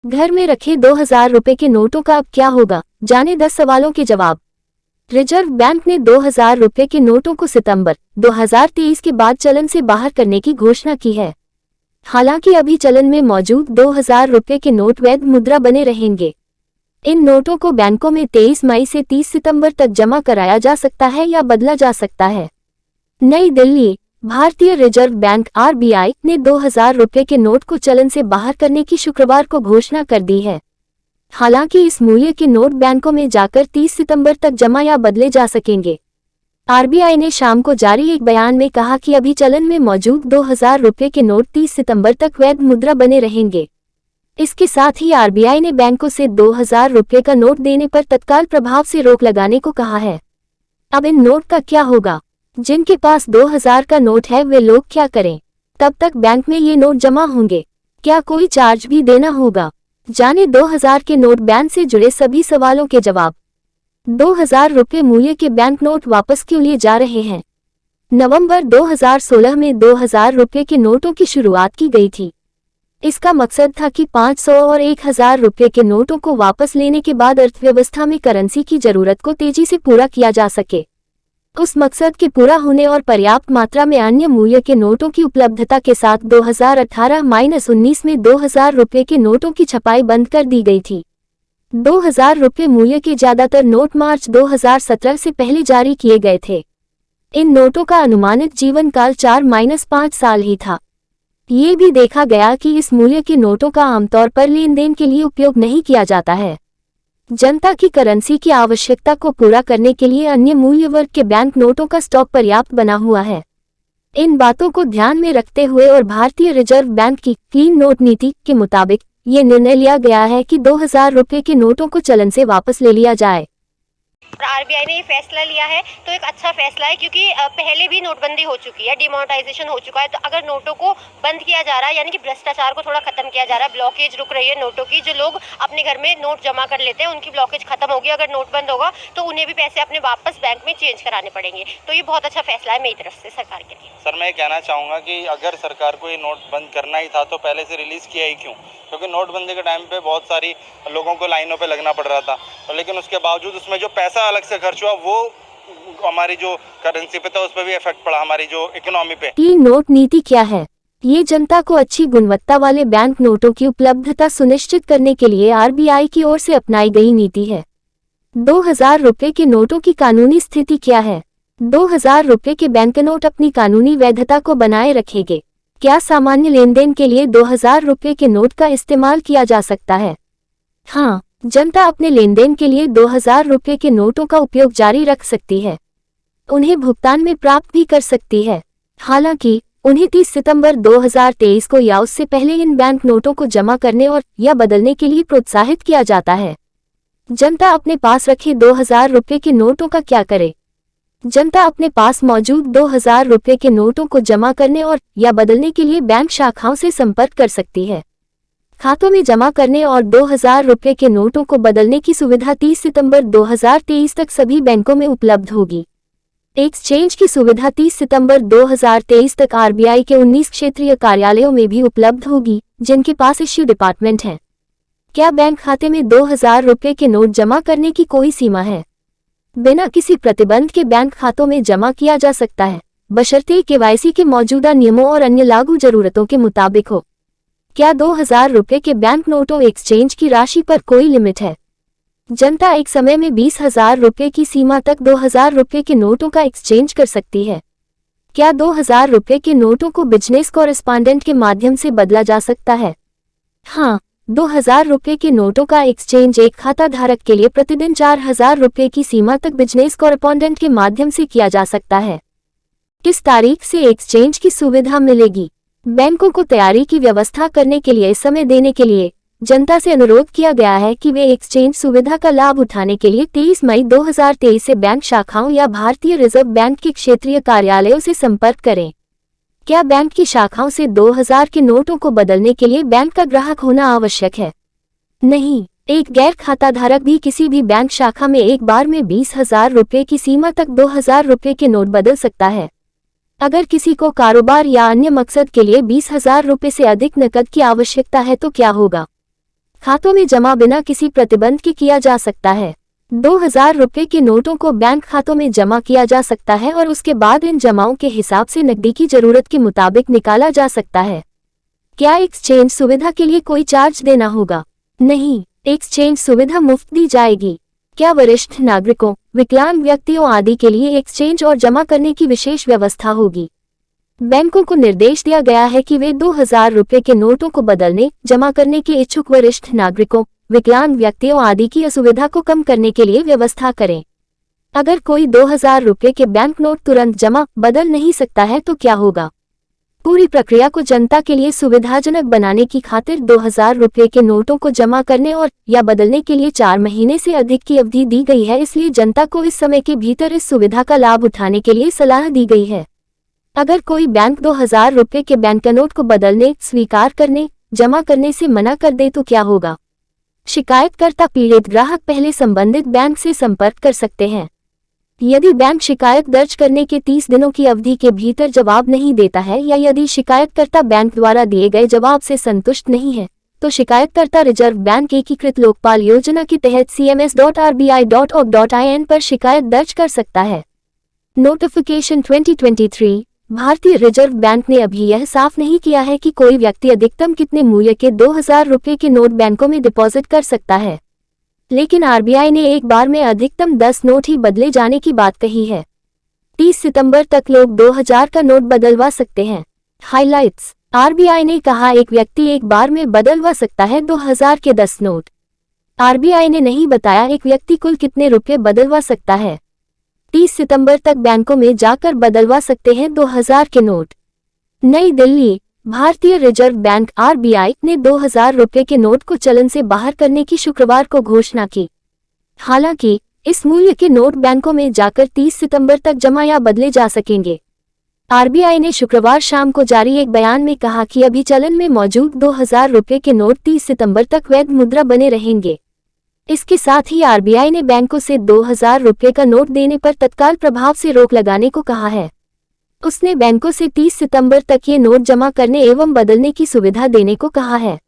घर में रखे 2000 रुपए के नोटों का अब क्या होगा, जाने 10 सवालों के जवाब। रिजर्व बैंक ने 2000 रुपए के नोटों को सितंबर 2023 के बाद चलन से बाहर करने की घोषणा की है। हालांकि अभी चलन में मौजूद 2000 रुपए के नोट वैध मुद्रा बने रहेंगे। इन नोटों को बैंकों में 23 मई से 30 सितंबर तक जमा कराया जा सकता है या बदला जा सकता है। नई दिल्ली, भारतीय रिजर्व बैंक (आरबीआई) ने 2000 रुपए के नोट को चलन से बाहर करने की शुक्रवार को घोषणा कर दी है। हालांकि इस मूल्य के नोट बैंकों में जाकर 30 सितंबर तक जमा या बदले जा सकेंगे। आरबीआई ने शाम को जारी एक बयान में कहा कि अभी चलन में मौजूद 2000 रुपए के नोट 30 सितंबर तक वैध मुद्रा बने रहेंगे। इसके साथ ही आरबीआई ने बैंकों से 2000 रुपए का नोट देने पर तत्काल प्रभाव से रोक लगाने को कहा है। अब इन नोट का क्या होगा? जिनके पास 2000 का नोट है वे लोग क्या करें? तब तक बैंक में ये नोट जमा होंगे? क्या कोई चार्ज भी देना होगा? जाने 2000 के नोट बैन से जुड़े सभी सवालों के जवाब। 2000 रुपए मूल्य के बैंक नोट वापस क्यों लिए जा रहे हैं? नवंबर 2016 में 2000 रुपए के नोटों की शुरुआत की गई थी। इसका मकसद था कि 500 और 1000 रुपए के नोटों को वापस लेने के बाद अर्थव्यवस्था में करेंसी की जरूरत को तेजी से पूरा किया जा सके। उस मकसद के पूरा होने और पर्याप्त मात्रा में अन्य मूल्य के नोटों की उपलब्धता के साथ 2018-19 में 2000 रुपए के नोटों की छपाई बंद कर दी गई थी। 2000 रुपए मूल्य के ज्यादातर नोट मार्च 2017 से पहले जारी किए गए थे। इन नोटों का अनुमानित जीवन काल 4-5 साल ही था। ये भी देखा गया कि इस मूल्य के नोटों का आमतौर पर लेन देन के लिए उपयोग नहीं किया जाता है। जनता की करेंसी की आवश्यकता को पूरा करने के लिए अन्य मूल्य वर्ग के बैंक नोटों का स्टॉक पर्याप्त बना हुआ है। इन बातों को ध्यान में रखते हुए और भारतीय रिजर्व बैंक की क्लीन नोट नीति के मुताबिक ये निर्णय लिया गया है कि 2000 रुपए के नोटों को चलन से वापस ले लिया जाए। और आरबीआई ने ये फैसला लिया है तो एक अच्छा फैसला है, क्योंकि पहले भी नोटबंदी हो चुकी है, डिमोनेटाइजेशन हो चुका है। तो अगर नोटों को बंद किया जा रहा है, यानी कि भ्रष्टाचार को थोड़ा खत्म किया जा रहा है, ब्लॉकेज रुक रही है नोटों की। जो लोग अपने घर में नोट जमा कर लेते हैं उनकी ब्लॉकेज खत्म होगी। अगर नोट बंद होगा तो उन्हें भी पैसे अपने वापस बैंक में चेंज कराने पड़ेंगे। तो ये बहुत अच्छा फैसला है मेरी तरफ से सरकार के लिए। सर, मैं कहना चाहूँगा कि अगर सरकार को ये नोट बंद करना ही था तो पहले से रिलीज़ किया ही क्यों? क्योंकि नोटबंदी के टाइम पे बहुत सारी लोगों को लाइनों पे लगना पड़ रहा था, लेकिन उसके बावजूद उसमें जो पैसा अलग से खर्च हुआ वो हमारी जो करेंसी पे था उस पर भी इफेक्ट पड़ा, हमारी जो इकोनॉमी पे। क्लीन नोट नीति क्या है? ये जनता को अच्छी गुणवत्ता वाले बैंक नोटों की उपलब्धता सुनिश्चित करने के लिए आरबीआई की ओर से अपनाई गई नीति है। 2000 रुपए के नोटों की कानूनी स्थिति क्या है? 2000 रुपए के बैंक नोट अपनी कानूनी वैधता को बनाए रखेंगे। क्या सामान्य लेन देन के लिए 2000 रुपए के नोट का इस्तेमाल किया जा सकता है? हाँ, जनता अपने लेन देन के लिए 2000 रुपए के नोटों का उपयोग जारी रख सकती है। उन्हें भुगतान में प्राप्त भी कर सकती है। हालांकि उन्हें 30 सितंबर 2023 को या उससे पहले इन बैंक नोटों को जमा करने और या बदलने के लिए प्रोत्साहित किया जाता है। जनता अपने पास रखे 2000 रुपए के नोटों का क्या करे? जनता अपने पास मौजूद 2000 रुपए के नोटों को जमा करने और या बदलने के लिए बैंक शाखाओं से संपर्क कर सकती है। खातों में जमा करने और 2000 रुपए के नोटों को बदलने की सुविधा 30 सितंबर 2023 तक सभी बैंकों में उपलब्ध होगी। एक्सचेंज की सुविधा 30 सितंबर 2023 तक आरबीआई के 19 क्षेत्रीय कार्यालयों में भी उपलब्ध होगी, जिनके पास इश्यू डिपार्टमेंट है। क्या बैंक खाते में 2000 रुपए के नोट जमा करने की कोई सीमा है? बिना किसी प्रतिबंध के बैंक खातों में जमा किया जा सकता है, बशर्ते केवाईसी के मौजूदा नियमों और अन्य लागू जरूरतों के मुताबिक हो। क्या 2000 रुपए के बैंक नोटों एक्सचेंज की राशि पर कोई लिमिट है? जनता एक समय में 20,000 रुपए की सीमा तक 2000 रुपए के नोटों का एक्सचेंज कर सकती है। क्या 2000 रुपए के नोटों को बिजनेस कॉरेस्पॉन्डेंट के माध्यम से बदला जा सकता है? हाँ, 2000 रुपए के नोटों का एक्सचेंज एक खाता धारक के लिए प्रतिदिन 4000 रुपए की सीमा तक बिजनेस कॉरेस्पॉन्डेंट के माध्यम से किया जा सकता है। किस तारीख से एक्सचेंज की सुविधा मिलेगी? बैंकों को तैयारी की व्यवस्था करने के लिए समय देने के लिए जनता से अनुरोध किया गया है कि वे एक्सचेंज सुविधा का लाभ उठाने के लिए 23 मई 2023 से बैंक शाखाओं या भारतीय रिजर्व बैंक के क्षेत्रीय कार्यालयों से संपर्क करें। क्या बैंक की शाखाओं से 2000 के नोटों को बदलने के लिए बैंक का ग्राहक होना आवश्यक है? नहीं, एक गैर खाता धारक भी किसी भी बैंक शाखा में एक बार में 20,000 रुपए की सीमा तक 2000 रुपए के नोट बदल सकता है। अगर किसी को कारोबार या अन्य मकसद के लिए 20,000 रुपए से अधिक नकद की आवश्यकता है तो क्या होगा? खातों में जमा बिना किसी प्रतिबंध के किया जा सकता है। 2000 रुपये के नोटों को बैंक खातों में जमा किया जा सकता है और उसके बाद इन जमाओं के हिसाब से नकदी की जरूरत के मुताबिक निकाला जा सकता है। क्या एक्सचेंज सुविधा के लिए कोई चार्ज देना होगा? नहीं, एक्सचेंज सुविधा मुफ्त दी जाएगी। क्या वरिष्ठ नागरिकों, विकलांग व्यक्तियों आदि के लिए एक्सचेंज और जमा करने की विशेष व्यवस्था होगी? बैंकों को निर्देश दिया गया है कि वे 2000 रुपये के नोटों को बदलने, जमा करने के इच्छुक वरिष्ठ नागरिकों, विकलांग व्यक्तियों आदि की असुविधा को कम करने के लिए व्यवस्था करें। अगर कोई 2000 रुपये के बैंक नोट तुरंत जमा, बदल नहीं सकता है तो क्या होगा? पूरी प्रक्रिया को जनता के लिए सुविधाजनक बनाने की खातिर 2000 रुपये के नोटों को जमा करने और या बदलने के लिए 4 महीने से अधिक की अवधि दी गई है। इसलिए जनता को इस समय के भीतर इस सुविधा का लाभ उठाने के लिए सलाह दी गई है। अगर कोई बैंक 2000 रुपये के बैंक नोट को बदलने, स्वीकार करने, जमा करने से मना कर दे तो क्या होगा? शिकायतकर्ता पीड़ित ग्राहक पहले संबंधित बैंक से संपर्क कर सकते हैं। यदि बैंक शिकायत दर्ज करने के 30 दिनों की अवधि के भीतर जवाब नहीं देता है या यदि शिकायतकर्ता बैंक द्वारा दिए गए जवाब से संतुष्ट नहीं है, तो शिकायतकर्ता रिजर्व बैंक एकीकृत लोकपाल योजना के तहत cms.rbi.org.in पर शिकायत दर्ज कर सकता है। नोटिफिकेशन 2023। भारतीय रिजर्व बैंक ने अभी यह साफ नहीं किया है कि कोई व्यक्ति अधिकतम कितने मूल्य के 2000 रुपये के नोट बैंकों में डिपॉजिट कर सकता है, लेकिन आरबीआई ने एक बार में अधिकतम 10 नोट ही बदले जाने की बात कही है। 30 सितंबर तक लोग 2000 का नोट बदलवा सकते हैं। हाइलाइट्स। आरबीआई ने कहा एक व्यक्ति एक बार में बदलवा सकता है 2000 के 10 नोट। आरबीआई ने नहीं बताया एक व्यक्ति कुल कितने रुपये बदलवा सकता है। 30 सितंबर तक बैंकों में जाकर बदलवा सकते हैं 2000 के नोट। नई दिल्ली। भारतीय रिजर्व बैंक आरबीआई ने 2000 रुपये के नोट को चलन से बाहर करने की शुक्रवार को घोषणा की। हालांकि इस मूल्य के नोट बैंकों में जाकर 30 सितंबर तक जमा या बदले जा सकेंगे। आरबीआई ने शुक्रवार शाम को जारी एक बयान में कहा कि अभी चलन में मौजूद 2000 रुपये के नोट 30 सितंबर तक वैध मुद्रा बने रहेंगे। इसके साथ ही आरबीआई ने बैंकों से 2000 रुपये का नोट देने पर तत्काल प्रभाव से रोक लगाने को कहा है। उसने बैंकों से 30 सितंबर तक ये नोट जमा करने एवं बदलने की सुविधा देने को कहा है।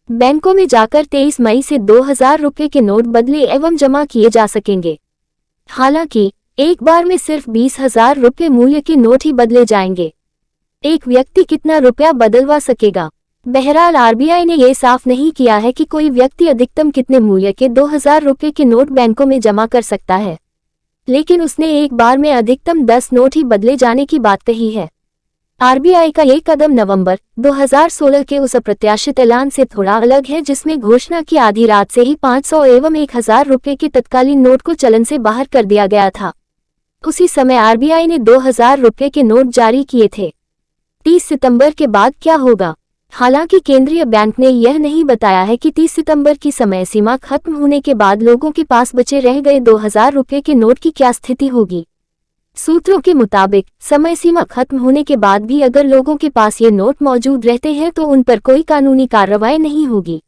बैंकों में जाकर 23 मई से 2000 रुपये के नोट बदले एवं जमा किए जा सकेंगे। हालांकि एक बार में सिर्फ 20,000 रुपये मूल्य के नोट ही बदले जाएंगे। एक व्यक्ति कितना रुपया बदलवा सकेगा? बहरहाल आरबीआई ने यह साफ नहीं किया है कि कोई व्यक्ति अधिकतम कितने मूल्य के 2000 रुपये के नोट बैंकों में जमा कर सकता है, लेकिन उसने एक बार में अधिकतम 10 नोट ही बदले जाने की बात कही है। आरबीआई का ये कदम नवंबर 2016 के उस अप्रत्याशित ऐलान से थोड़ा अलग है जिसमें घोषणा की आधी रात से ही 500 एवं 1000 रुपये के तत्कालीन नोट को चलन से बाहर कर दिया गया था। उसी समय आरबीआई ने 2000 रुपये के नोट जारी किए थे। 30 सितंबर के बाद क्या होगा? हालांकि केंद्रीय बैंक ने यह नहीं बताया है कि 30 सितंबर की समय सीमा खत्म होने के बाद लोगों के पास बचे रह गए 2000 रुपये के नोट की क्या स्थिति होगी। सूत्रों के मुताबिक समय सीमा खत्म होने के बाद भी अगर लोगों के पास ये नोट मौजूद रहते हैं तो उन पर कोई कानूनी कार्रवाई नहीं होगी।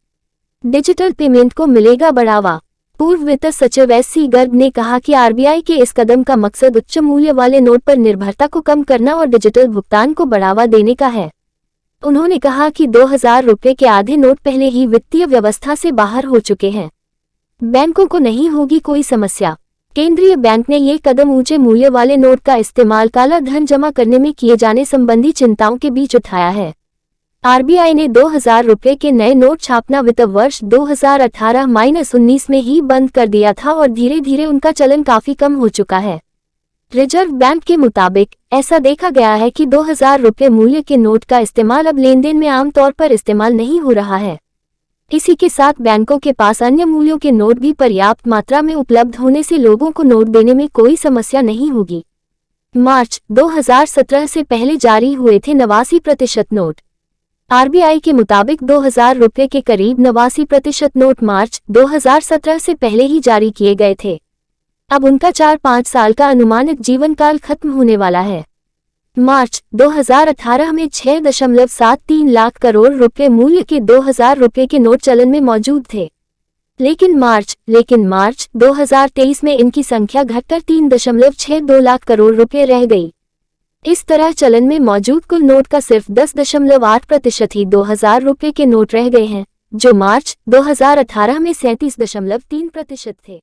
डिजिटल पेमेंट को मिलेगा बढ़ावा। पूर्व वित्त सचिव एस.सी. गर्ग ने कहा कि आरबीआई के इस कदम का मकसद उच्च मूल्य वाले नोट पर निर्भरता को कम करना और डिजिटल भुगतान को बढ़ावा देने का है। उन्होंने कहा कि 2000 रुपये के आधे नोट पहले ही वित्तीय व्यवस्था से बाहर हो चुके हैं। बैंकों को नहीं होगी कोई समस्या। केंद्रीय बैंक ने ये कदम ऊंचे मूल्य वाले नोट का इस्तेमाल काला धन जमा करने में किए जाने संबंधी चिंताओं के बीच उठाया है। आरबीआई ने 2000 रुपये के नए नोट छापना वित्त वर्ष 2018-19 में ही बंद कर दिया था और धीरे धीरे उनका चलन काफी कम हो चुका है। रिजर्व बैंक के मुताबिक ऐसा देखा गया है कि 2000 रुपये मूल्य के नोट का इस्तेमाल अब लेनदेन में आमतौर पर इस्तेमाल नहीं हो रहा है। इसी के साथ बैंकों के पास अन्य मूल्यों के नोट भी पर्याप्त मात्रा में उपलब्ध होने से लोगों को नोट देने में कोई समस्या नहीं होगी। मार्च 2017 से पहले जारी हुए थे 89% नोट। आरबीआई के मुताबिक 2000 रुपये के करीब 89% नोट मार्च 2017 से पहले ही जारी किए गए थे। अब उनका 4-5 साल का अनुमानित जीवन काल खत्म होने वाला है। मार्च 2018 में 6.73 लाख करोड़ रुपए मूल्य के 2000 रुपये के नोट चलन में मौजूद थे, लेकिन मार्च 2023 में इनकी संख्या घटकर 3.62 लाख करोड़ रुपए रह गई। इस तरह चलन में मौजूद कुल नोट का सिर्फ 10.8% ही 2000 रुपये के नोट रह गए हैं, जो मार्च 2018 में 37.3% थे।